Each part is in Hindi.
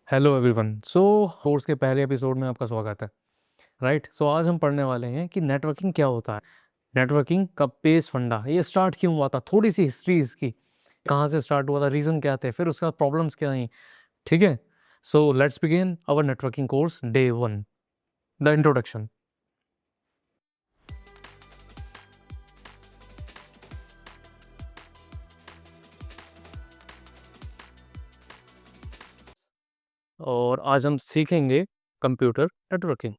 Hello everyone. कोर्स के पहले एपिसोड में आपका स्वागत है। राइट। आज हम पढ़ने वाले हैं कि नेटवर्किंग क्या होता है, नेटवर्किंग का बेस फंडा, ये स्टार्ट क्यों हुआ था, थोड़ी सी हिस्ट्री इसकी, कहाँ से स्टार्ट हुआ था, रीज़न क्या थे, फिर उसका प्रॉब्लम्स क्या आई। ठीक है। Let's begin our networking course day 1, the introduction. और आज हम सीखेंगे कंप्यूटर नेटवर्किंग।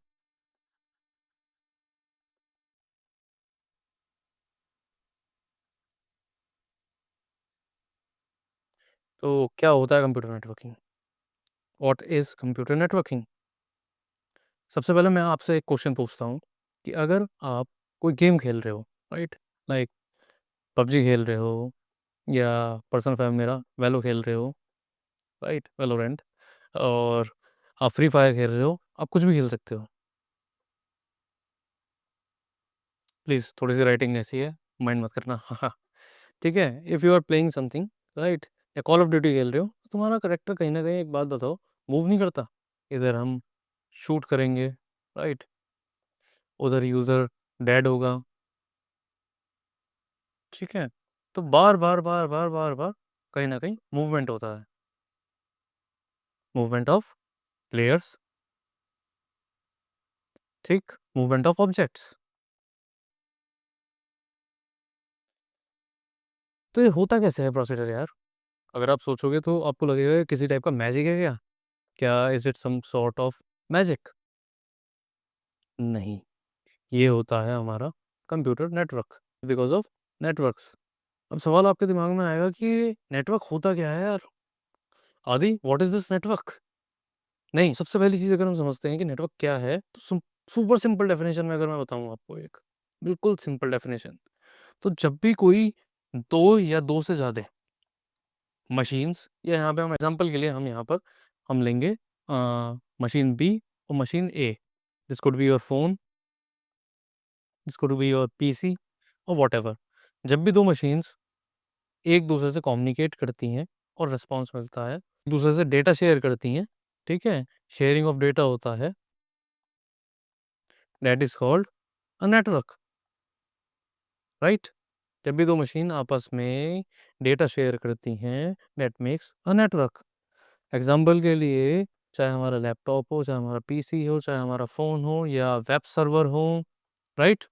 तो क्या होता है computer networking? What is computer networking? सबसे पहले मैं आपसे एक क्वेश्चन पूछता हूँ कि अगर आप कोई गेम खेल रहे हो, राइट, लाइक पबजी खेल रहे हो या पर्सनल फाइव मेरा वैलो खेल रहे हो, राइट, वैलोरेंट, और आप फ्री फायर खेल रहे हो, आप कुछ भी खेल सकते हो। प्लीज़ थोड़ी सी राइटिंग ऐसी है, माइंड मत करना। हाँ। ठीक है। If you are playing something, right, या कॉल ऑफ ड्यूटी खेल रहे हो, तो तुम्हारा करेक्टर कहीं ना कहीं, एक बात बताओ, मूव नहीं करता। इधर हम शूट करेंगे, राइट, उधर यूज़र डेड होगा। ठीक है। तो बार बार बार बार बार बार कहीं ना कहीं मूवमेंट होता है, मूवमेंट ऑफ प्लेयर्स, ठीक, मूवमेंट ऑफ ऑब्जेक्ट्स। तो ये होता कैसे है प्रोसीजर यार? अगर आप सोचोगे तो आपको लगेगा कि किसी टाइप का मैजिक है क्या? क्या is it some sort of magic? नहीं, ये होता है हमारा computer network, because of networks. अब सवाल आपके दिमाग में आएगा कि नेटवर्क होता क्या है यार? आदि, व्हाट इज दिस नेटवर्क? नहीं, सबसे पहली चीज़ अगर हम समझते हैं कि नेटवर्क क्या है, तो सुपर सिंपल डेफिनेशन में अगर मैं बताऊं आपको, एक बिल्कुल सिंपल डेफिनेशन, तो जब भी कोई दो या दो से ज़्यादा मशीन्स, या यहाँ पे हम एग्जांपल के लिए हम यहाँ पर हम लेंगे मशीन बी और machine A, this could be your phone, this could be your PC, और वॉट, जब भी दो मशीन्स एक दूसरे से कम्युनिकेट करती हैं और रिस्पॉन्स मिलता है, एक दूसरे से डेटा शेयर करती हैं, ठीक है, शेयरिंग ऑफ डेटा होता है, that is called a network, right. जब भी दो मशीन आपस में डेटा शेयर करती हैं, that makes a network. Example के लिए, चाहे हमारा लैपटॉप हो, चाहे हमारा पीसी हो, चाहे हमारा फ़ोन हो, या वेब सर्वर हो, राइट,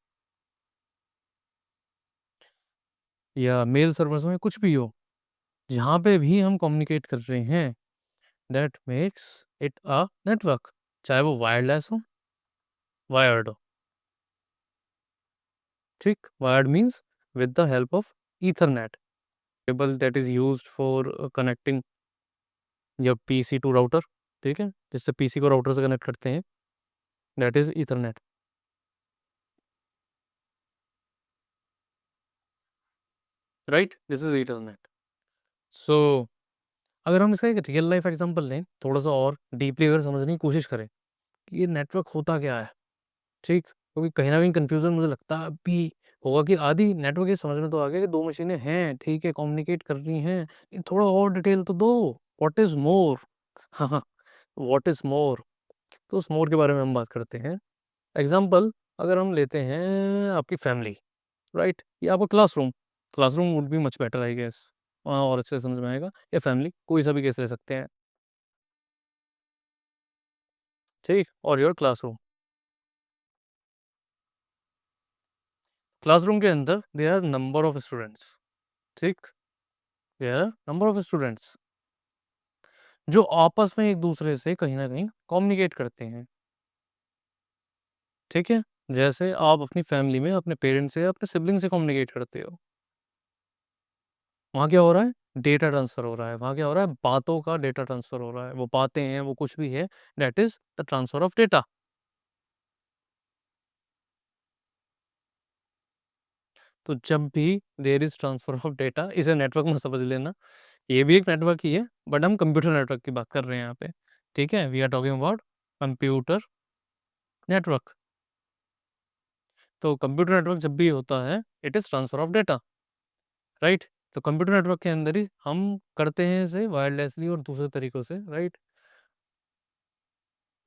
या मेल सर्वर्स हो, या कुछ भी हो, जहाँ पे भी हम कम्युनिकेट कर रहे हैं, that makes it a network. चाहे वो वायरलेस हो, वायर्ड हो, ठीक, wired means with the help of ethernet cable that is used for connecting your PC to router, ठीक है, जिससे पीसी को राउटर से कनेक्ट करते हैं, that is ethernet, right, this is ethernet. So अगर हम इसका एक रियल लाइफ एग्जांपल लें, थोड़ा सा और डीपली अगर समझने की कोशिश करें कि ये नेटवर्क होता क्या है, ठीक, क्योंकि कहीं ना कहीं कंफ्यूजन मुझे लगता है अभी होगा कि आधी नेटवर्क ये समझ में तो आ गया कि दो मशीनें हैं, ठीक है, कम्युनिकेट कर रही हैं, लेकिन थोड़ा और डिटेल तो दो, व्हाट इज मोर। हाँ हाँ, व्हाट इज मोर, तो उस मोर के बारे में हम बात करते हैं। एग्जाम्पल अगर हम लेते हैं आपकी फैमिली, राइट, या आपका classroom, classroom would be much better I guess, वहाँ और अच्छे से समझ में आएगा, या फैमिली, कोई सा भी केस ले सकते हैं, ठीक, और योर क्लासरूम, क्लासरूम के अंदर there are number of students, ठीक, there are number of students जो आपस में एक दूसरे से कहीं ना कहीं कम्युनिकेट करते हैं, ठीक है, जैसे आप अपनी फैमिली में अपने पेरेंट्स से, अपने सिबलिंग से कम्युनिकेट करते हो, वहाँ क्या हो रहा है, डेटा ट्रांसफर हो रहा है, वहाँ क्या हो रहा है, बातों का डेटा ट्रांसफर हो रहा है, वो बातें हैं, वो कुछ भी है, that is the transfer of data. तो जब भी there is transfer of data, इसे नेटवर्क में समझ लेना, ये भी एक नेटवर्क ही है, बट हम कंप्यूटर नेटवर्क की बात कर रहे हैं यहाँ पे, ठीक है, we are talking about computer network. तो कंप्यूटर नेटवर्क जब भी होता है, it is transfer of data, right. तो कंप्यूटर नेटवर्क के अंदर ही हम करते हैं इसे वायरलेसली और दूसरे तरीकों से, राइट।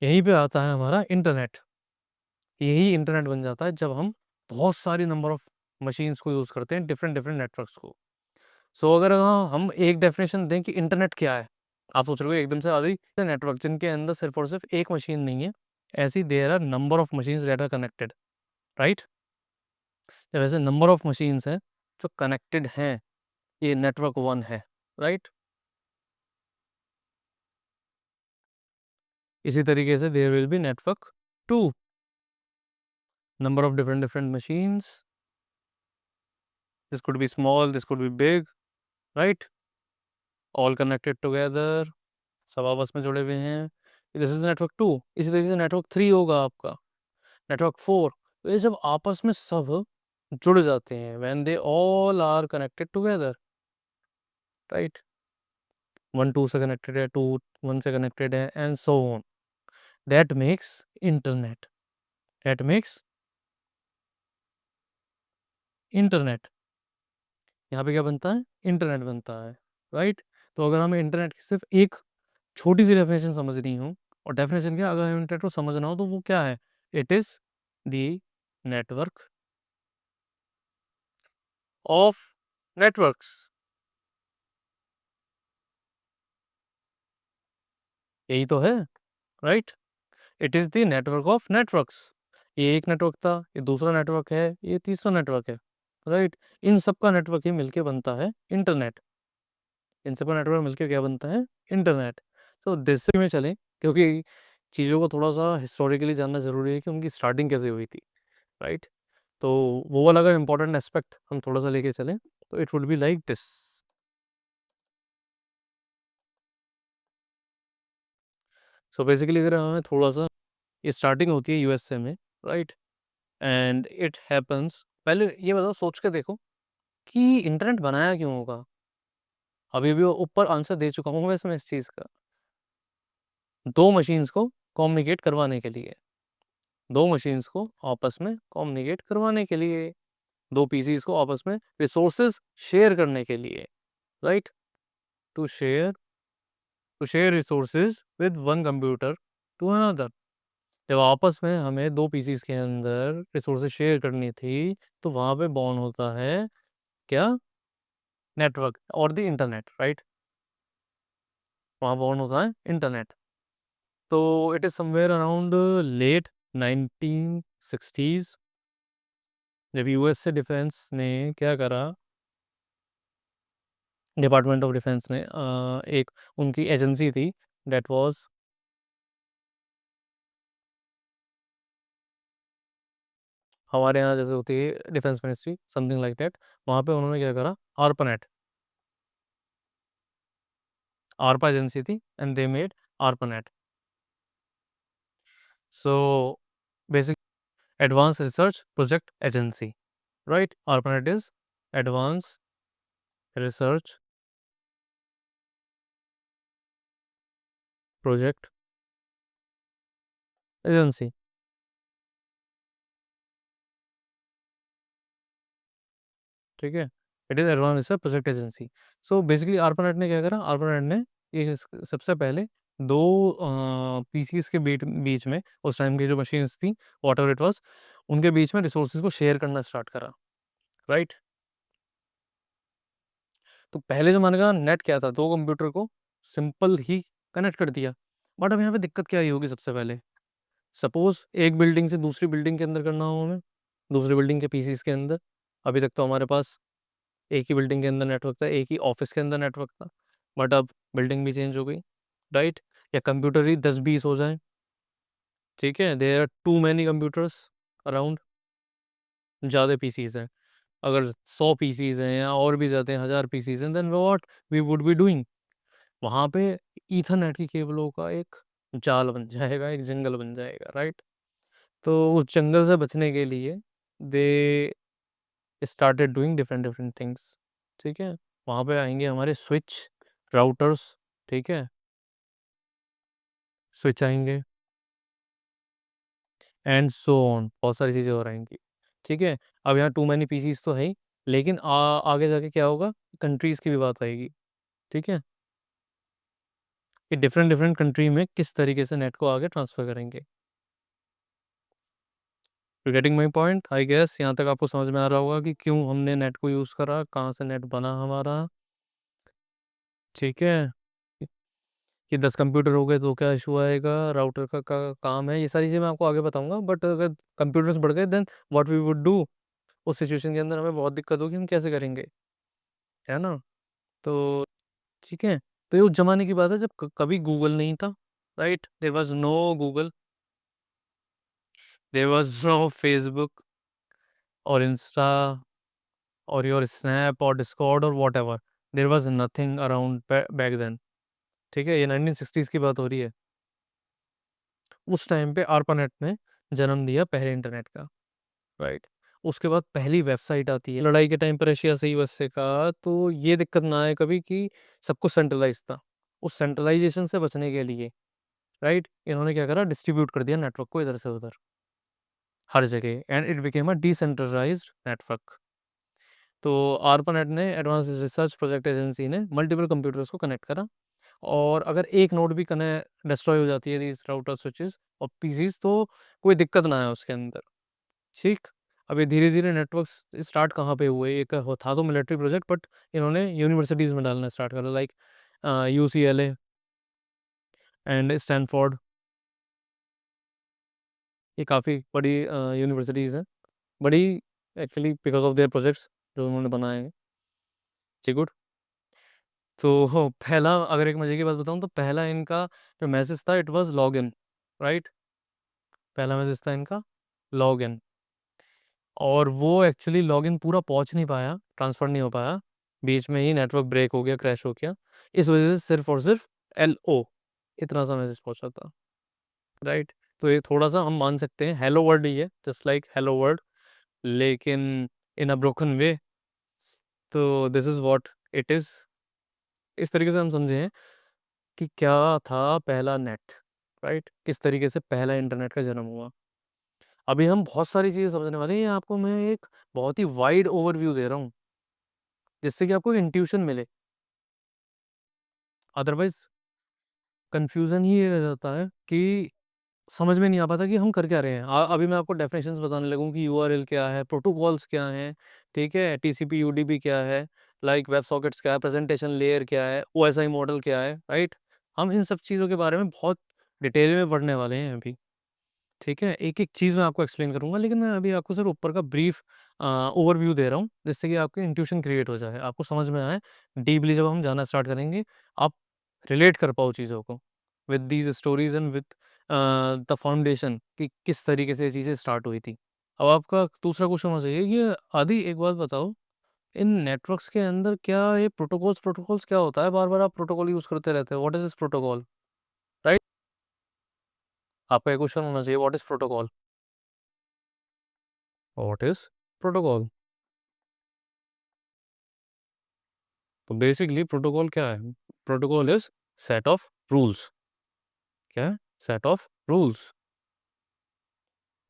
यहीं पे आता है हमारा इंटरनेट। यही इंटरनेट बन जाता है जब हम बहुत सारी नंबर ऑफ मशीन्स को यूज़ करते हैं, डिफरेंट डिफरेंट नेटवर्क्स को। सो अगर हम एक डेफिनेशन दें कि इंटरनेट क्या है, आप सोच रहे हो एकदम से आ गई नेटवर्क जिनके अंदर सिर्फ और सिर्फ एक मशीन नहीं है, ऐसी there are number of machines that are connected, right. जब ऐसे नंबर ऑफ मशीन्स हैं जो कनेक्टेड हैं, ये नेटवर्क वन है, राइट। इसी तरीके से there will be network too, number of different different machines, this could be small, this could be big, right, all connected together, सब आपस में जुड़े हुए हैं, दिस इज नेटवर्क टू। इसी तरीके से नेटवर्क थ्री होगा आपका, नेटवर्क फोर। तो ये जब आपस में सब जुड़ जाते हैं, when they all are connected together, right, one two से कनेक्टेड है, टू वन से कनेक्टेड है, and so on, that makes internet, that makes internet. यहाँ पे क्या बनता है, इंटरनेट बनता है, राइट। तो अगर हमें इंटरनेट की सिर्फ एक छोटी सी डेफिनेशन समझनी हो, और डेफिनेशन क्या, अगर हमें इंटरनेट को समझना हो तो वो क्या है, it is the network of networks, यही तो है, right. It is the network of networks. ये एक नेटवर्क था, ये दूसरा नेटवर्क है, ये तीसरा नेटवर्क है, राइट। इन सब का नेटवर्क ही मिलके बनता है इंटरनेट। इन सब का नेटवर्क मिलके क्या बनता है, इंटरनेट। तो दिस में चलें, क्योंकि चीज़ों को थोड़ा सा हिस्टोरिकली जानना ज़रूरी है कि उनकी स्टार्टिंग कैसे हुई थी, राइट। तो वो वाला अगर इंपॉर्टेंट एस्पेक्ट हम थोड़ा सा लेके चलें तो it would be like this. So basically अगर हमें थोड़ा सा, ये स्टार्टिंग होती है यूएसए में, राइट, एंड इट हैपन्स। पहले ये बताओ, सोच के देखो कि इंटरनेट बनाया क्यों होगा। अभी भी ऊपर आंसर दे चुका हूँ वैसे मैं इस चीज़ का, दो मशीन्स को कम्युनिकेट करवाने के लिए, दो मशीन्स को आपस में कम्युनिकेट करवाने के लिए, दो पीसीज को आपस में रिसोर्सेज शेयर करने के लिए, right, to share, to share resources with one computer to another. जब आपस में हमें दो पीसीज के अंदर रिसोर्सेज शेयर करनी थी, तो वहां पे बॉर्न होता है क्या, नेटवर्क और द इंटरनेट, राइट, वहां बॉर्न होता है इंटरनेट। तो it is somewhere around late 1960s, जब यूएस से डिफेंस ने क्या करा, डिपार्टमेंट ऑफ डिफेंस ने एक उनकी एजेंसी थी, डेट वाज, हमारे यहाँ जैसे होती है defence ministry, something like that. वहाँ पे उन्होंने क्या करा, आरपानेट, आरपा एजेंसी थी, and they made ARPANET. So basic advance research project agency, right, ARPANET is advance research project agency, ठीक है, it is advance research project agency. So basically ARPANET ने क्या करा, आरपानेट ने ये सबसे पहले दो पीसीस के बीच में, उस टाइम की जो मशीन्स थी, वॉट एवर इट वॉज, उनके बीच में रिसोर्सेज को शेयर करना स्टार्ट करा, राइट। तो पहले ज़माने का नेट क्या था, दो कंप्यूटर को सिंपल ही कनेक्ट कर दिया। बट अब यहाँ पे दिक्कत क्या आई होगी, सबसे पहले सपोज एक बिल्डिंग से दूसरी बिल्डिंग के अंदर करना हो हमें, दूसरी बिल्डिंग के पीसीस के अंदर। अभी तक तो हमारे पास एक ही बिल्डिंग के अंदर नेटवर्क था, एक ही ऑफिस के अंदर नेटवर्क था, बट अब बिल्डिंग भी चेंज हो गई, राइट। या कंप्यूटर ही 10-20 हो जाए, ठीक है, there are too many computers around, ज़्यादा पीसीज हैं। अगर 100 पीसीज हैं या और भी ज़्यादा हैं, 1000 पीसीज हैं, then what we would be doing, वहाँ पे ईथरनेट की केबलों का एक जाल बन जाएगा, एक जंगल बन जाएगा, राइट। तो उस जंगल से बचने के लिए they started doing different different things, ठीक है। वहाँ पे आएंगे हमारे स्विच, राउटर्स, ठीक है, स्विच आएंगे, एंड सो ऑन, बहुत सारी चीज़ें और आएंगी, ठीक है। अब यहाँ टू मैनी पीसीज तो है ही, लेकिन आगे जाके क्या होगा, कंट्रीज़ की भी बात आएगी, ठीक है। कि डिफरेंट डिफरेंट कंट्री में किस तरीके से नेट को आगे ट्रांसफ़र करेंगे। You getting my point? I guess यहाँ तक आपको समझ में आ रहा होगा कि क्यों हमने नेट को यूज़ करा, कहाँ से नेट बना हमारा। ठीक है, कि 10 कंप्यूटर हो गए तो क्या इशू आएगा, राउटर का काम है, ये सारी चीज़ें मैं आपको आगे बताऊंगा। बट अगर कंप्यूटर्स बढ़ गए then what we would do, उस सिचुएशन के अंदर हमें बहुत दिक्कत होगी, हम कैसे करेंगे, है ना। तो ठीक है, तो ये उस जमाने की बात है जब कभी गूगल नहीं था, right. There was no Google, there was no Facebook और इंस्टा और योर स्नैप और डिस्कॉर्ड और whatever, there was nothing around back then. ठीक है, ये 1960s की बात हो रही है। उस टाइम पे आरपानेट ने जन्म दिया पहले इंटरनेट का, राइट। उसके बाद पहली वेबसाइट आती है लड़ाई के टाइम पर रशिया से यूएस से का, तो ये दिक्कत ना आए कभी कि सब कुछ सेंट्रलाइज था। उस सेंट्रलाइजेशन से बचने के लिए, राइट, इन्होंने क्या करा, डिस्ट्रीब्यूट कर दिया नेटवर्क को इधर से उधर हर जगह, and it became a decentralised network. तो आरपानेट ने, एडवांस रिसर्च प्रोजेक्ट एजेंसी ने, मल्टीपल कंप्यूटर्स को कनेक्ट करा। और अगर एक नोड भी कने डिस्ट्रॉय हो जाती है दीज राउटर स्विचेस और पीसीस, तो कोई दिक्कत ना है उसके अंदर। ठीक, अभी धीरे धीरे नेटवर्क्स स्टार्ट कहाँ पे हुए, एक था तो मिलिट्री प्रोजेक्ट, बट इन्होंने यूनिवर्सिटीज़ में डालना स्टार्ट करा, लाइक यूसीएलए एंड स्टैनफोर्ड। ये काफ़ी बड़ी यूनिवर्सिटीज़ हैं, बड़ी actually because of their projects जो उन्होंने बनाए हैं। जी गुड। तो हो पहला, अगर एक मजे की बात बताऊं तो पहला इनका जो मैसेज था, it was log in, right. पहला मैसेज था इनका लॉग इन, और वो एक्चुअली लॉग इन पूरा पहुंच नहीं पाया, ट्रांसफ़र नहीं हो पाया, बीच में ही नेटवर्क ब्रेक हो गया, क्रैश हो गया। इस वजह से सिर्फ और सिर्फ LO इतना सा मैसेज पहुंचा था, राइट। तो ये थोड़ा सा हम मान सकते हैं हेलो वर्ल्ड ही है, जस्ट लाइक हेलो वर्ल्ड, लेकिन इन अ ब्रोकन वे। तो this is what it is. इस तरीके से हम समझें कि क्या था पहला नेट, राइट, किस तरीके से पहला इंटरनेट का जन्म हुआ। अभी हम बहुत सारी चीज़ें समझने वाले हैं, ये आपको मैं एक बहुत ही वाइड ओवरव्यू दे रहा हूँ, जिससे कि आपको इंट्यूशन मिले। अदरवाइज कंफ्यूजन ही ये रह जाता है कि समझ में नहीं आ पाता कि हम कर क्या रहे हैं। अभी मैं आपको डेफिनेशंस बताने लगूँ कि यूआरएल क्या है, प्रोटोकॉल्स क्या हैं, ठीक है, टीसीपी यूडीपी क्या है, लाइक वेब सॉकेट्स क्या है, प्रेजेंटेशन लेयर क्या है, ओएसआई मॉडल क्या है, राइट। हम इन सब चीज़ों के बारे में बहुत डिटेल में पढ़ने वाले हैं अभी। ठीक है, एक-एक चीज़ मैं आपको एक्सप्लेन करूँगा, लेकिन मैं अभी आपको सिर्फ ऊपर का ब्रीफ ओवरव्यू दे रहा हूँ, जिससे कि आपकी इंट्यूशन क्रिएट हो जाए, आपको समझ में आए। डीपली जब हम जाना स्टार्ट करेंगे, आप रिलेट कर पाओ चीज़ों को with these stories and with the foundation कि किस तरीके से ये चीज़ें स्टार्ट हुई थी। अब आपका दूसरा क्वेश्चन होना चाहिए, ये आदि एक बात बताओ, इन नेटवर्क्स के अंदर क्या ये प्रोटोकॉल्स प्रोटोकॉल्स क्या होता है? बार-बार आप प्रोटोकॉल यूज़ करते रहते हो, what is this protocol? Right? आपका ये क्वेश्चन होना चाहिए, what is protocol? What is protocol? तो बेसिकली प्रोटोकॉल क्या है? Protocol is set of rules. क्या है? Set of rules.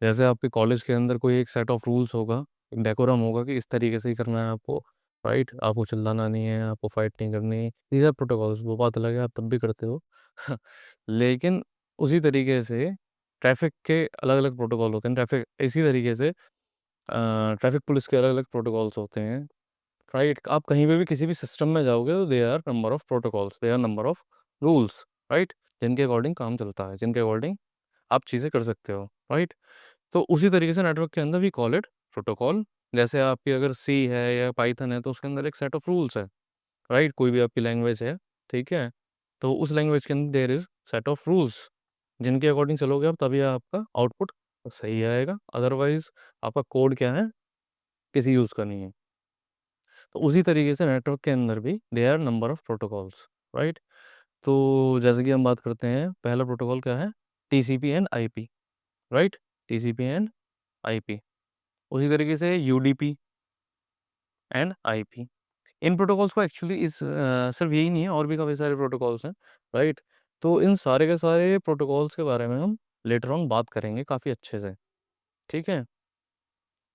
जैसे आपके कॉलेज के अंदर कोई एक सेट ऑफ रूल्स होगा, एक डेकोरम होगा कि इस तरीके से ही करना है आपको, राइट। आपको चिल्लाना नहीं है, आपको फाइट नहीं करनी है, दीज आर प्रोटोकॉल्स। वो बात अलग है, आप तब भी करते हो। लेकिन उसी तरीके से ट्रैफिक के अलग अलग प्रोटोकॉल होते हैं, ट्रैफिक इसी तरीके से ट्रैफिक पुलिस के अलग अलग प्रोटोकॉल्स होते हैं, राइट। आप कहीं पे भी किसी भी सिस्टम में जाओगे तो they are number of protocols, they are number of rules, right, जिनके अकॉर्डिंग काम चलता है, जिनके अकॉर्डिंग आप चीज़ें कर सकते हो, राइट। तो उसी तरीके से नेटवर्क के अंदर भी कॉल इट प्रोटोकॉल। जैसे आपकी अगर सी है या पाइथन है तो उसके अंदर एक सेट ऑफ रूल्स है, राइट। कोई भी आपकी लैंग्वेज है, ठीक है, तो उस लैंग्वेज के अंदर there is set of rules, जिनके अकॉर्डिंग चलोगे आप तभी आपका आउटपुट सही आएगा। अदरवाइज आपका कोड क्या है, किसी यूज़ का नहीं है। तो उसी तरीके से नेटवर्क के अंदर भी they are number of protocols, right. तो जैसे कि हम बात करते हैं, पहला प्रोटोकॉल क्या है, TCP and IP, right. TCP and IP, उसी तरीके से UDP and IP. In protocols को एक्चुअली सिर्फ यही नहीं है, और भी काफ़ी सारे प्रोटोकॉल्स हैं, राइट। तो इन सारे के सारे प्रोटोकॉल्स के बारे में हम लेटर ऑन बात करेंगे काफ़ी अच्छे से, ठीक है।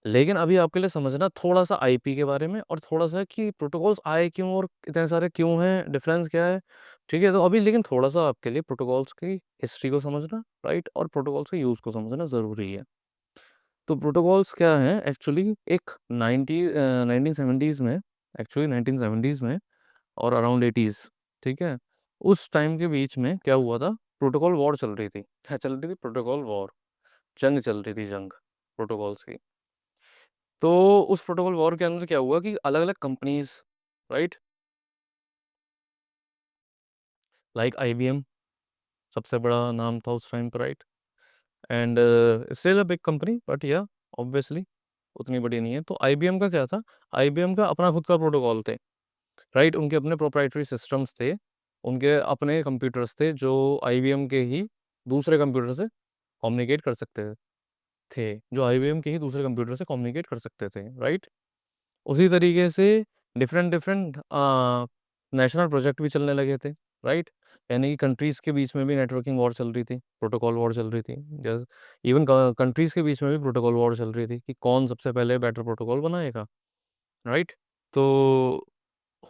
लेकिन अभी आपके लिए समझना थोड़ा सा आईपी के बारे में और थोड़ा सा कि प्रोटोकॉल्स आए क्यों और इतने सारे क्यों हैं, डिफरेंस क्या है। ठीक है, तो अभी लेकिन थोड़ा सा आपके लिए प्रोटोकॉल्स की हिस्ट्री को समझना, राइट, और प्रोटोकॉल्स के यूज़ को समझना ज़रूरी है। तो प्रोटोकॉल्स क्या हैं एक्चुअली, एक 1970s में, एक्चुअली 1970s में और अराउंड 80s, ठीक है, उस टाइम के बीच में क्या हुआ था, प्रोटोकॉल वॉर चल रही थी। क्या चल रही थी? प्रोटोकॉल वॉर, जंग चल रही थी, जंग प्रोटोकॉल्स की। तो उस प्रोटोकॉल वॉर के अंदर क्या हुआ कि अलग अलग कंपनीज, राइट, लाइक आईबीएम सबसे बड़ा नाम था उस टाइम पर, right, and still a big company, but या ऑब्वियसली उतनी बड़ी नहीं है। तो आईबीएम का क्या था, आईबीएम का अपना खुद का प्रोटोकॉल थे, राइट, उनके अपने प्रोप्राइटरी सिस्टम्स थे, उनके अपने कंप्यूटर्स थे जो आईबीएम के ही दूसरे कंप्यूटर से कम्युनिकेट कर सकते थे, जो आईबीएम के ही दूसरे कंप्यूटर से कम्युनिकेट कर सकते थे, राइट। उसी तरीके से डिफरेंट डिफरेंट नेशनल प्रोजेक्ट भी चलने लगे थे, राइट, यानी कि कंट्रीज़ के बीच में भी नेटवर्किंग वॉर चल रही थी, प्रोटोकॉल वॉर चल रही थी। जैसे इवन कंट्रीज़ के बीच में भी प्रोटोकॉल वॉर चल रही थी कि कौन सबसे पहले बेटर प्रोटोकॉल बनाएगा, राइट। तो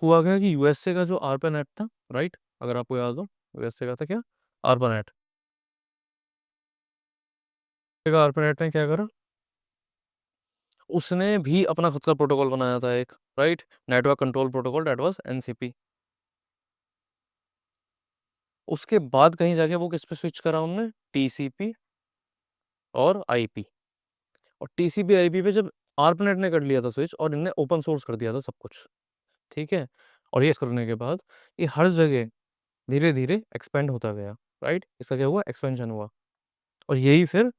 हुआ क्या कि यूएसए का जो आरपानेट था, राइट, अगर आपको याद हो, यूएसए का था क्या, आरपानेट। आरपानेट ने क्या करा, उसने भी अपना खुद का प्रोटोकॉल बनाया था एक, right, network control protocol, that was NCP. उसके बाद कहीं जाके वो किस पे स्विच करा उनने, टीसीपी और आईपी। और टीसीपी आईपी पे जब आर्पनेट ने कर लिया था स्विच और इनने ओपन सोर्स कर दिया था सब कुछ, ठीक है, और ये करने के बाद ये हर जगह धीरे धीरे एक्सपेंड होता गया, राइट, इसका क्या हुआ, एक्सपेंशन हुआ। और यही फिर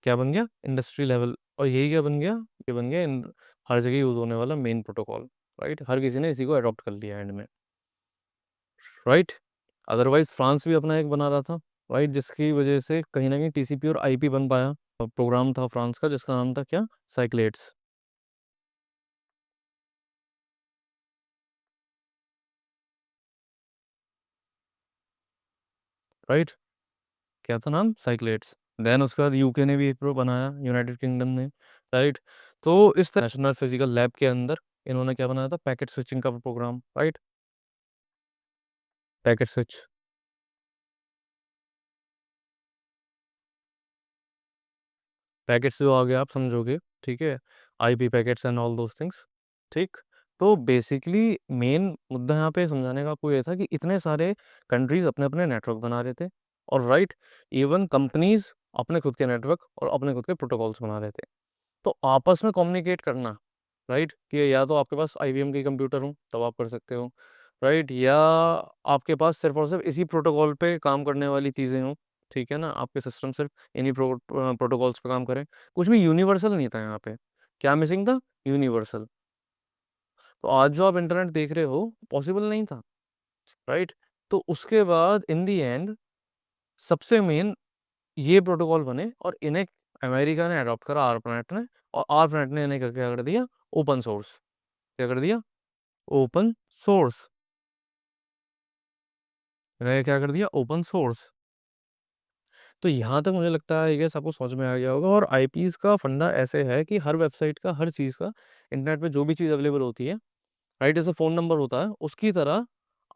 क्या बन गया, इंडस्ट्री लेवल, और यही क्या बन गया, ये बन गया हर जगह यूज होने वाला मेन प्रोटोकॉल, राइट, हर किसी ने इसी को अडॉप्ट कर लिया एंड में, राइट। अदरवाइज फ्रांस भी अपना एक बना रहा था, राइट, जिसकी वजह से कहीं ना कहीं टीसीपी और आईपी बन पाया। प्रोग्राम था फ्रांस का जिसका नाम था क्या, साइक्लेट्स, राइट, क्या था नाम, साइक्लेट्स। देन उसके बाद यूके ने भी एक प्रो बनाया, यूनाइटेड किंगडम ने, राइट। तो इस तरह नेशनल फिजिकल लैब के अंदर इन्होंने क्या बनाया था, पैकेट स्विचिंग का program, right, packet switch, packets जो आगे आप समझोगे, ठीक है, IP packets and all those things, ठीक। तो बेसिकली मेन मुद्दा यहाँ पे समझाने का आपको ये था कि इतने सारे कंट्रीज अपने अपने नेटवर्क बना रहे थे, और राइट, इवन कंपनीज अपने खुद के नेटवर्क और अपने खुद के प्रोटोकॉल्स बना रहे थे। तो आपस में कम्युनिकेट करना, राइट, कि या तो आपके पास आईबीएम के कंप्यूटर हो तब आप कर सकते हो, राइट, या आपके पास सिर्फ और सिर्फ इसी प्रोटोकॉल पे काम करने वाली चीज़ें हों, ठीक है ना, आपके सिस्टम सिर्फ इन्हीं प्रोटोकॉल्स पे काम करें। कुछ भी यूनिवर्सल नहीं था यहाँ पे, क्या मिसिंग था, यूनिवर्सल। तो आज जो आप इंटरनेट देख रहे हो पॉसिबल नहीं था, राइट। तो उसके बाद इन दी एंड सबसे मेन ये प्रोटोकॉल बने और इन्हें अमेरिका ने अडॉप्ट करा, आर्पनेट ने, और आर्पनेट ने इन्हें क्या कर दिया, ओपन सोर्स, क्या कर दिया, ओपन सोर्स, इन्हें क्या कर दिया, ओपन सोर्स। तो यहाँ तक मुझे लगता है ये सबको समझ में आ गया होगा। और आईपीज का फंडा ऐसे है कि हर वेबसाइट का, हर चीज़ का, इंटरनेट पे जो भी चीज़ अवेलेबल होती है, राइट, जैसे फ़ोन नंबर होता है उसकी तरह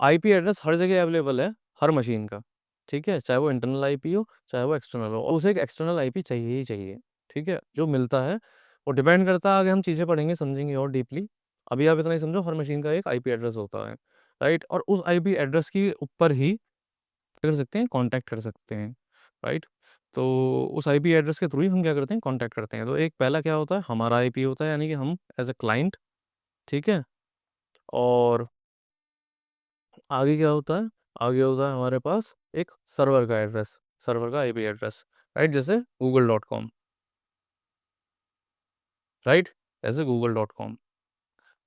आईपी एड्रेस हर जगह अवेलेबल है, हर मशीन का, ठीक है, चाहे वो इंटरनल आईपी हो चाहे वो एक्सटर्नल हो, और उसे एक एक्सटर्नल आईपी चाहिए ही चाहिए, ठीक है, जो मिलता है वो डिपेंड करता है, आगे हम चीज़ें पढ़ेंगे समझेंगे और डीपली। अभी आप इतना ही समझो, हर मशीन का एक आईपी एड्रेस होता है, राइट, और उस आईपी एड्रेस के ऊपर ही कर सकते हैं, कांटेक्ट कर सकते हैं, राइट। तो उस आईपी एड्रेस के थ्रू ही हम क्या करते हैं, कांटेक्ट करते हैं। तो एक पहला क्या होता है, हमारा आईपी होता है, यानी कि हम एज अ क्लाइंट, ठीक है, और आगे क्या होता है, आगे होता है हमारे पास एक सर्वर का एड्रेस, सर्वर का आईपी एड्रेस, राइट, जैसे google.com, राइट, जैसे google.com,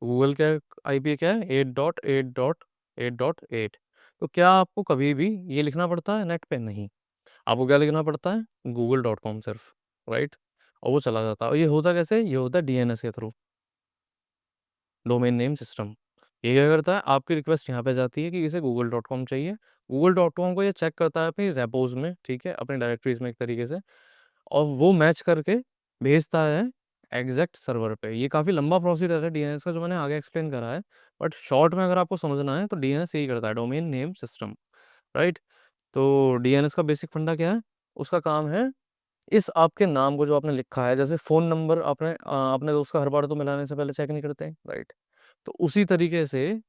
गूगल का आईपी क्या है, 8.8.8.8। तो क्या आपको कभी भी ये लिखना पड़ता है नेट पे, नहीं, आपको क्या लिखना पड़ता है, google.com सिर्फ, राइट, और वो चला जाता है। और ये होता कैसे, ये होता है डीएनएस के थ्रू, डोमेन नेम सिस्टम। ये क्या करता है, आपकी रिक्वेस्ट यहाँ पे जाती है कि इसे google.com चाहिए, google.com को ये चेक करता है अपनी रेपोज में, ठीक है, अपनी डायरेक्टरीज में एक तरीके से, और वो मैच करके भेजता है एग्जैक्ट सर्वर पे। ये काफ़ी लंबा प्रोसीजर है डीएनएस का जो मैंने आगे एक्सप्लेन करा है, बट शॉर्ट में अगर आपको समझना है तो डीएनएस यही करता है, डोमेन नेम सिस्टम, राइट। तो डीएनएस का बेसिक फंडा क्या है? उसका काम है इस आपके नाम को जो आपने लिखा है, जैसे फ़ोन नंबर आपने अपने दोस्त का हर बार तो मिलाने से पहले चेक नहीं करते, राइट। तो उसी तरीके से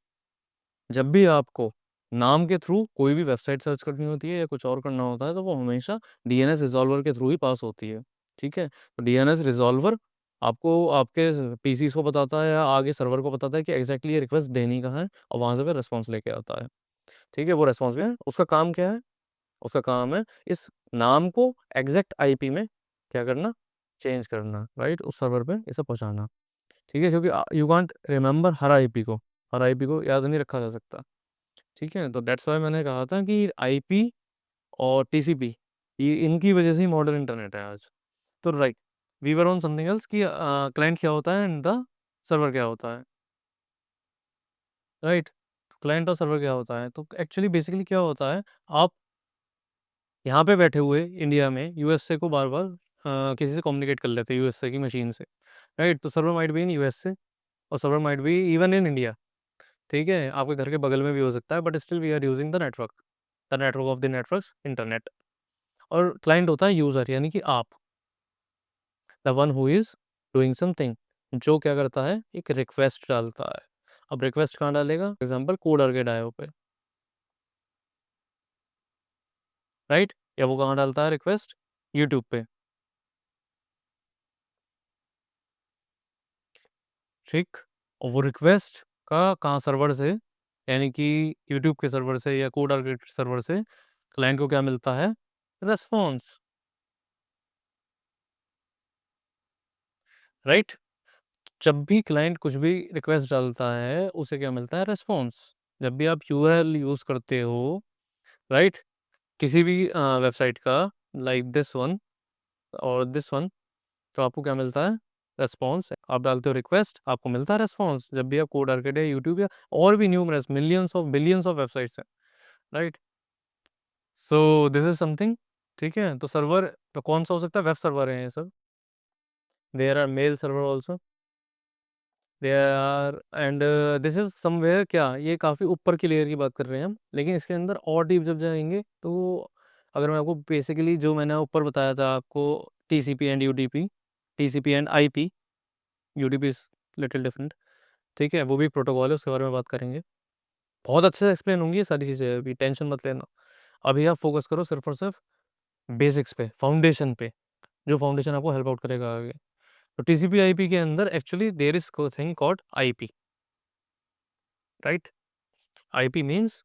जब भी आपको नाम के थ्रू कोई भी वेबसाइट सर्च करनी होती है या कुछ और करना होता है, तो वो हमेशा डीएनएस रिज़ॉल्वर के थ्रू ही पास होती है, ठीक है। तो डीएनएस रिज़ॉल्वर आपको आपके पीसीस को बताता है या आगे सर्वर को बताता है कि एग्जैक्टली ये रिक्वेस्ट देनी कहाँ है, और वहाँ से फिर रिस्पॉन्स लेके आता है, ठीक है। वो रिस्पॉन्स में उसका काम क्या है? उसका काम है इस नाम को एग्जैक्ट आईपी में क्या करना, चेंज करना, राइट, उस सर्वर पे इसे पहुंचाना, ठीक है। क्योंकि you can't remember her IP को याद नहीं रखा जा सकता, ठीक है। तो दैट्स वाई मैंने कहा था कि आईपी और टीसीपी, ये इनकी वजह से ही मॉडर्न इंटरनेट है आज। तो right, we were on something else कि क्लाइंट क्या होता है एंड द सर्वर क्या होता है, राइट। क्लाइंट और सर्वर क्या होता है, तो एक्चुअली बेसिकली क्या होता है, आप यहाँ पे बैठे हुए इंडिया में यूएसए को बार बार किसी से कम्युनिकेट कर लेते हैं यूएसए की मशीन से, राइट। तो server might be in USA और server might be even in India, ठीक है। आपके घर के बगल में भी हो सकता है, but still we are using the network of the networks internet. और क्लाइंट होता है यूज़र, यानी कि आप, the one who is doing something, जो क्या करता है, एक रिक्वेस्ट डालता है। अब रिक्वेस्ट कहाँ डालेगा? फॉर एग्जाम्पल कोडर के डायो पे, राइट। या वो कहाँ डालता है रिक्वेस्ट? यूट्यूब पे, ठीक। और वो रिक्वेस्ट का कहाँ सर्वर से, यानी कि यूट्यूब के सर्वर से या कोड के सर्वर से क्लाइंट को क्या मिलता है? Response, right. जब भी क्लाइंट कुछ भी रिक्वेस्ट डालता है उसे क्या मिलता है? रेस्पॉन्स। जब भी आप यूआरएल यूज़ करते हो, राइट, किसी भी वेबसाइट का, लाइक दिस वन और दिस वन, तो आपको क्या मिलता है? रेस्पॉन्स। आप डालते हो रिक्वेस्ट, आपको मिलता है रेस्पॉन्स। जब भी आप कोड आर्केड या यूट्यूब या और भी numerous millions of billions of websites हैं, right. So this is something, ठीक है। तो सर्वर तो कौन सा हो सकता है? वेब सर्वर है ये सब। There are mail server also, there are, and this is somewhere, क्या ये काफ़ी ऊपर की लेयर की बात कर रहे हैं हम, लेकिन इसके अंदर और डीप जब जाएंगे तो अगर मैं आपको बेसिकली जो मैंने ऊपर बताया था आपको, TCP and UDP, TCP and IP, UDP is little different, ठीक है। वो भी प्रोटोकॉल है, उसके बारे में बात करेंगे। बहुत अच्छे से एक्सप्लेन होंगी ये सारी चीज़ें, अभी टेंशन मत लेना। अभी आप फोकस करो सिर्फ और सिर्फ बेसिक्स पे, फाउंडेशन पे, जो फाउंडेशन आपको हेल्प आउट करेगा आगे। तो टीसीपी आईपी के अंदर actually there is thing called IP, right. IP means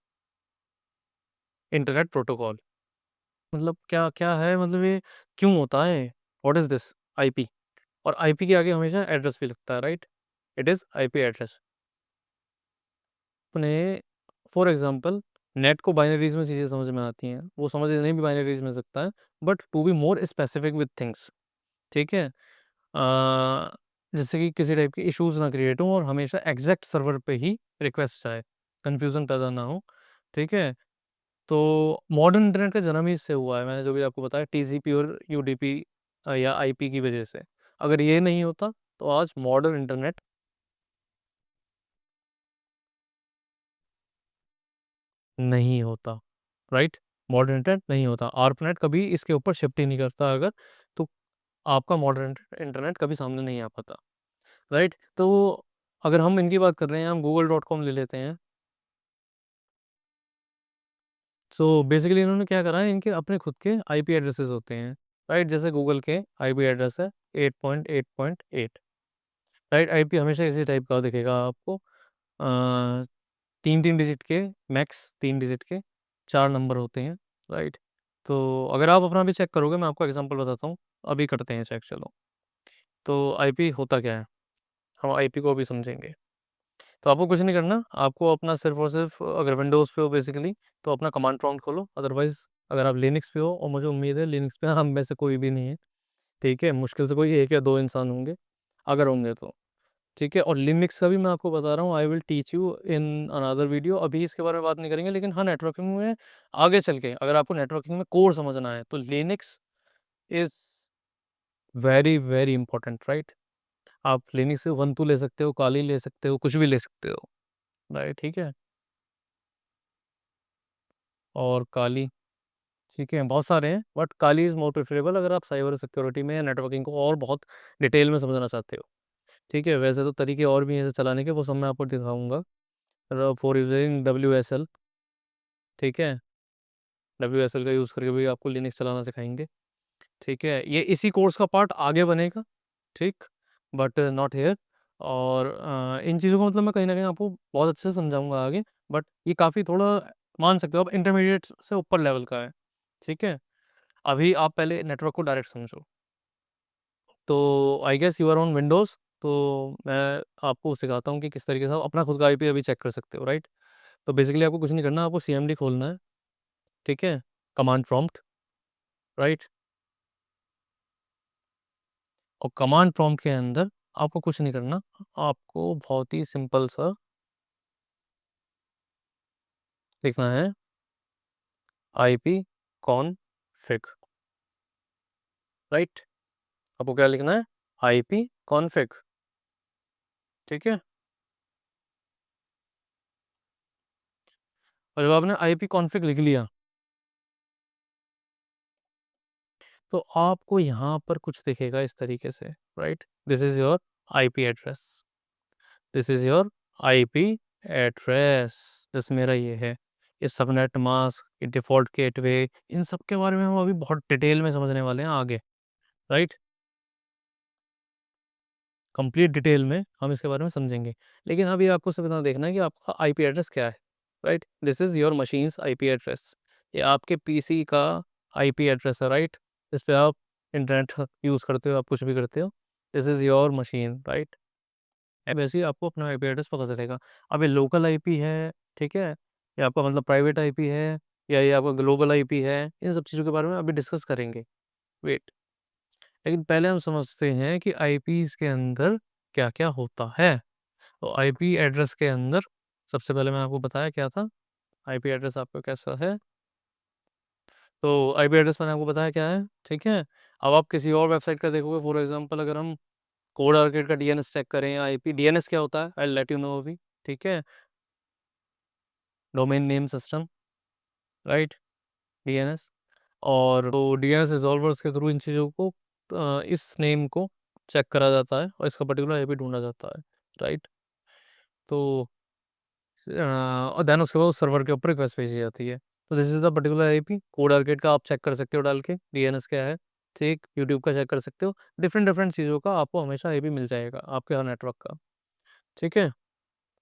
internet protocol. मतलब क्या क्या है, मतलब ये क्यों होता है, व्हाट इज दिस आईपी? और आईपी के आगे हमेशा एड्रेस भी लगता है, right. It is IP address. अपने फॉर एग्जांपल नेट को बाइनरीज में चीज़ें समझ में आती हैं, वो समझ नहीं भी बाइनरीज में सकता है, but to be more specific with things, ठीक है। जिससे कि किसी टाइप के इश्यूज ना क्रिएट हो और हमेशा एग्जैक्ट सर्वर पे ही रिक्वेस्ट आए, कन्फ्यूज़न पैदा ना हो, ठीक है। तो मॉडर्न इंटरनेट का जन्म ही इससे हुआ है, मैंने जो भी आपको बताया, टीसीपी और यूडीपी या आईपी की वजह से। अगर ये नहीं होता तो आज मॉडर्न इंटरनेट नहीं होता, राइट। मॉडर्न इंटरनेट नहीं होता, आर्पनेट कभी इसके ऊपर शिफ्ट ही नहीं करता अगर, तो आपका मॉडर्न इंटरनेट कभी सामने नहीं आ पाता, राइट। तो अगर हम इनकी बात कर रहे हैं, हम google.com ले लेते हैं। सो बेसिकली इन्होंने क्या करा है, इनके अपने खुद के आईपी एड्रेसेस होते हैं, राइट। जैसे गूगल के आईपी एड्रेस है 8.8.8, राइट। आईपी हमेशा इसी टाइप का दिखेगा आपको, 3 3 डिजिट के, मैक्स 3 डिजिट के 4 नंबर होते हैं, राइट। तो अगर आप अपना भी चेक करोगे, मैं आपको एग्जांपल बताता हूँ, अभी करते हैं चेक, चलो। तो आईपी होता क्या है, हम आईपी को अभी समझेंगे। तो आपको कुछ नहीं करना, आपको अपना सिर्फ और सिर्फ, अगर विंडोज़ पे हो बेसिकली तो अपना कमांड प्रॉम्प्ट खोलो, अदरवाइज़ अगर आप लिनक्स पे हो, और मुझे उम्मीद है लिनक्स पे हम में से कोई भी नहीं है, ठीक है, मुश्किल से कोई 1 या 2 इंसान होंगे, अगर होंगे तो, ठीक है। और लिनक्स का भी मैं आपको बता रहा हूँ, I will teach you in another video, अभी इसके बारे में बात नहीं करेंगे, लेकिन हाँ, नेटवर्किंग में आगे चल के अगर आपको नेटवर्किंग में कोर समझना है तो Linux is very very important, right. आप लिनक्स से ubuntu ले सकते हो, kali ले सकते हो, कुछ भी ले सकते हो, राइट? ठीक है। और kali, ठीक है, बहुत सारे हैं, but kali is more preferable अगर आप साइबर सिक्योरिटी में या नेटवर्किंग को और बहुत डिटेल में समझना चाहते हो। ठीक है, वैसे तो तरीके और भी हैं इसे चलाने के, वो सब मैं आपको दिखाऊंगा। फॉर यूजिंग WSL, ठीक है, WSL का यूज़ करके भी आपको लिनक्स चलाना सिखाएंगे। ठीक है, ये इसी कोर्स का पार्ट आगे बनेगा, ठीक, बट नॉट हेयर। और इन चीज़ों को मतलब मैं कहीं ना कहीं आपको बहुत अच्छे से समझाऊंगा आगे, बट ये काफ़ी थोड़ा मान सकते हो आप इंटरमीडिएट से ऊपर लेवल का है। ठीक है, अभी आप पहले नेटवर्क को डायरेक्ट समझो। तो I guess you are on Windows, तो मैं आपको सिखाता हूँ कि किस तरीके से आप अपना खुद का IP अभी चेक कर सकते हो, राइट? तो बेसिकली आपको कुछ नहीं करना, आपको CMD खोलना है, ठीक है, कमांड प्रॉम्प्ट, राइट? और कमांड प्रॉम्प्ट के अंदर आपको कुछ नहीं करना, आपको बहुत ही सिंपल सा लिखना है IP कॉन्फ़िग, राइट? आपको क्या लिखना है? IP कॉन्फ़िग, ठीक है। और जब आपने IP कॉन्फ़िग लिख लिया, तो आपको यहाँ पर कुछ दिखेगा इस तरीके से, right? This is your IP address, this is your IP address, जैसे मेरा ये है, ये सबनेट मास्क, ये डिफ़ॉल्ट गेटवे, इन सब के बारे में हम अभी बहुत डिटेल में समझने वाले हैं आगे, राइट? कंप्लीट डिटेल में हम इसके बारे में समझेंगे। लेकिन अभी आपको सिर्फ इतना देखना है कि आपका IP एड्रेस क्या है, right? This is your machines IP address, ये आपके PC का IP एड्रेस है, राइट? इस पे आप इंटरनेट यूज़ करते हो, आप कुछ भी करते हो, this is your machine, right? वैसे ही आपको अपना IP एड्रेस पता चलेगा। अब ये लोकल IP है, ठीक है? या आपका मतलब प्राइवेट IP है, या ये आपका ग्लोबल IP है, इन सब चीज़ों के बारे में अभी डिस्कस करेंगे। वेट, लेकिन पहले हम समझते हैं कि IPs के अंदर क्या-क्या होता है। तो IP एड्रेस के अंदर सबसे पहले मैं आपको बताया क्या था, IP एड्रेस आपका कैसा है। तो IP एड्रेस मैंने आपको बताया क्या है, ठीक है। अब आप किसी और वेबसाइट का देखोगे, फॉर एग्जांपल अगर हम कोड आर्केड का DNS चेक करें या IP, DNS क्या होता है, I will let you know अभी, ठीक है। Domain name system, right, DNS। और तो DNS रिजॉल्वर्स के थ्रू इन चीज़ों को इस नेम को चेक करा जाता है और इसका पर्टिकुलर IP ढूंढा जाता है, राइट। तो और देन उसके बाद सर्वर के ऊपर रिक्वेस्ट भेजी जाती है। तो this is the particular IP, code arcade का आप चेक कर सकते हो डाल के, DNS क्या है, ठीक, यूट्यूब का चेक कर सकते हो, डिफरेंट डिफरेंट चीज़ों का आपको हमेशा आईपी मिल जाएगा आपके हर नेटवर्क का, ठीक है।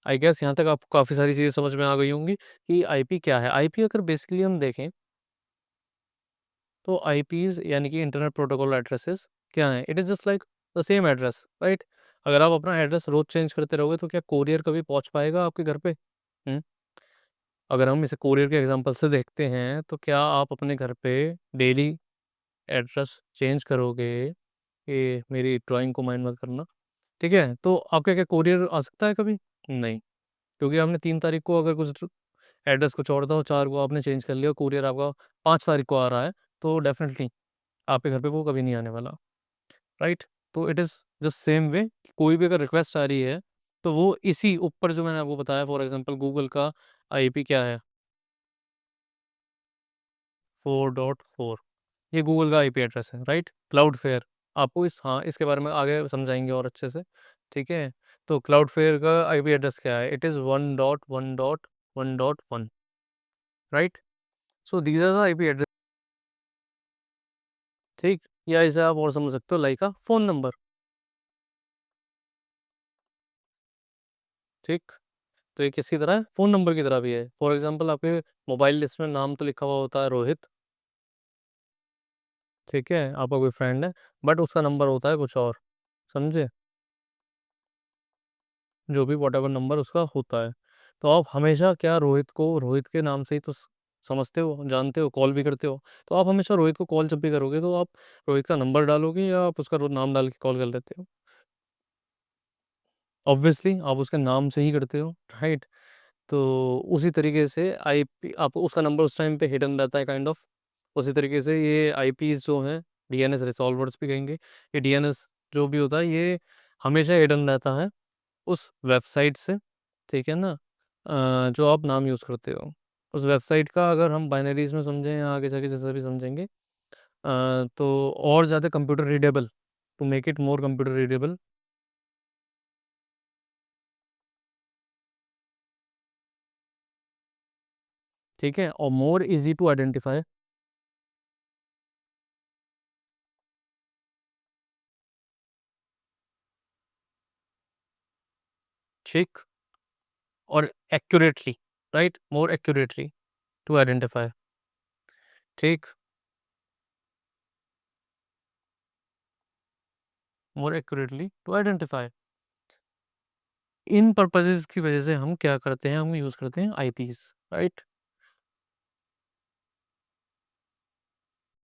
आई गेस यहाँ तक आपको काफ़ी सारी चीज़ें समझ में आ गई होंगी कि आईपी क्या है। आईपी अगर बेसिकली हम देखें तो आईपीज़ यानी कि इंटरनेट प्रोटोकॉल एड्रेसेस क्या हैं, it is just like the same address, right. अगर आप अपना एड्रेस रोज़ चेंज करते रहोगे तो क्या कोरियर कभी पहुँच पाएगा आपके घर पे? अगर हम इसे कोरियर के एग्जांपल से देखते हैं तो क्या आप अपने घर पे डेली एड्रेस चेंज करोगे? ये मेरी ड्राइंग को माइंड मत करना, ठीक है। तो आपका क्या कोरियर आ सकता है कभी? नहीं, क्योंकि आपने 3 तारीख को अगर कुछ एड्रेस कुछ और था और 4 को आपने चेंज कर लिया, कोरियर आपका 5 तारीख को आ रहा है, तो डेफिनेटली आपके घर पे वो कभी नहीं आने वाला, राइट। तो it is just same way, कोई भी अगर रिक्वेस्ट आ रही है तो वो इसी ऊपर जो मैंने आपको बताया, फॉर एग्जांपल गूगल का IP क्या है, 4.4, ये गूगल का IP एड्रेस है, राइट। क्लाउडफेयर, आपको इस हाँ, इसके बारे में आगे समझाएँगे और अच्छे से, ठीक है। तो क्लाउडफेयर का IP एड्रेस क्या है? It is 1.1.1.1, right. So these are the IP address, ठीक। या इसे आप और समझ सकते हो लाइक अ फ़ोन नंबर, ठीक। तो ये किसकी तरह है? फ़ोन नंबर की तरह भी है। फॉर एग्ज़ाम्पल आपके मोबाइल लिस्ट में नाम तो लिखा हुआ होता है रोहित, ठीक है, आपका कोई फ्रेंड है, बट उसका नंबर होता है कुछ और, समझे? जो भी व्हाटएवर नंबर उसका होता है। तो आप हमेशा क्या रोहित को रोहित के नाम से ही तो समझते हो, जानते हो, कॉल भी करते हो। तो आप हमेशा रोहित को कॉल जब भी करोगे तो आप रोहित का नंबर डालोगे या आप उसका नाम डाल के कॉल कर लेते हो? ऑब्वियसली आप उसके नाम से ही करते हो, राइट। तो उसी तरीके से IP आप उसका नंबर उस टाइम पे हिडन रहता है काइंड ऑफ। उसी तरीके से ये IPs जो हैं, DNS रिज़ॉल्वर्स भी कहेंगे। ये DNS जो भी होता है, ये हमेशा हिडन रहता है उस वेबसाइट से, ठीक है ना, जो आप नाम यूज़ करते हो उस वेबसाइट का, अगर हम बाइनरीज में समझें या आगे जाके जैसा भी समझेंगे, तो और ज़्यादा computer readable, to make it more computer readable, ठीक है, और मोर इजी टू आइडेंटिफाई, ठीक, और accurately, right, more accurately to identify, ठीक, मोर एक्यूरेटली टू आइडेंटिफाई। इन पर्पसेस की वजह से हम क्या करते हैं, हम यूज़ करते हैं आईपीस, राइट।